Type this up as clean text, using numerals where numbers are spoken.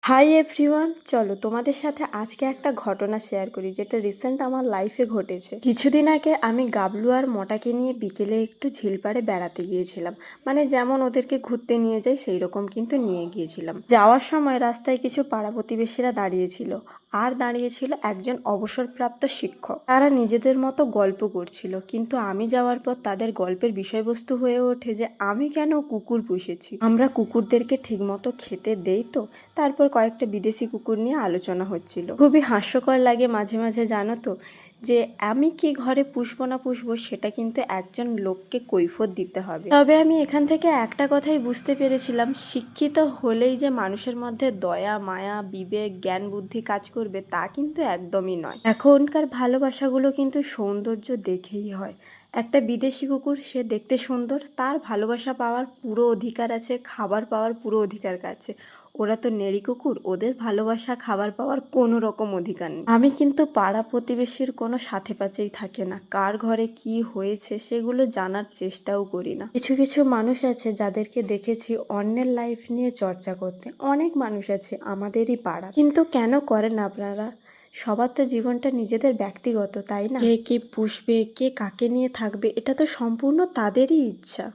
Hi everyone, চলো তোমাদের সাথে আজকে একটা ঘটনা শেয়ার করি যেটা রিসেন্ট আমার লাইফে ঘটেছে। কিছুদিন আগে আমি গাবলু আর মোটাকে নিয়ে বিকেলে একটু ঝিলপাড়ে বেড়াতে গিয়েছিলাম। মানে যেমন ওদেরকে ঘুরতে নিয়ে যাই সেই রকম কিন্তু নিয়ে গিয়েছিলাম। যাওয়ার সময় রাস্তায় কিছু পাড়া প্রতিবেশীরা দাঁড়িয়েছিল, আর দাঁড়িয়েছিল একজন অবসরপ্রাপ্ত শিক্ষক। তারা নিজেদের মতো গল্প করছিল, কিন্তু আমি যাওয়ার পর তাদের গল্পের বিষয়বস্তু হয়ে ওঠে যে আমি কেন কুকুর পুষেছি, আমরা কুকুরদেরকে ঠিকমতো খেতে দেই তো। তারপর কয়েকটা বিদেশি কুকুর নিয়ে আলোচনা হচ্ছিল। খুবই হাস্যকর লাগে মাঝে মাঝে, জানো তো, যে আমি কি ঘরে পুষবো না পুষবো সেটা কিন্তু একজন লোককে কৈফিয়ত দিতে হবে। তবে আমি এখান থেকে একটা কথাই বুঝতে পেরেছিলাম, শিক্ষিত হলেই যে মানুষের মধ্যে দয়া মায়া বিবেক জ্ঞান বুদ্ধি কাজ করবে তা কিন্তু একদমই নয়। এখনকার ভালোবাসাগুলো কিন্তু সৌন্দর্য দেখেই হয়। একটা বিদেশি কুকুর, সে দেখতে সুন্দর, তার ভালোবাসা পাওয়ার পুরো অধিকার আছে, খাবার পাওয়ার পুরো অধিকার আছে। ওরা তো নেড়ি কুকুর, ওদের ভালোবাসা খাবার পাওয়ার কোনো রকম অধিকার নেই। আমি কিন্তু পাড়া প্রতিবেশীর কোনো সাথে পাচেই থাকে না, কার ঘরে কি হয়েছে সেগুলো জানার চেষ্টাও করি না। কিছু কিছু মানুষ আছে যাদেরকে দেখেছি অন্যের লাইফ নিয়ে চর্চা করতে, অনেক মানুষ আছে আমাদেরই পাড়া, কিন্তু কেন করেন আপনারা? সবার তো জীবনটা নিজেদের ব্যক্তিগত, তাই না? কে কি পুষবে, কে কাকে নিয়ে থাকবে, এটা তো সম্পূর্ণ তাদেরই ইচ্ছা।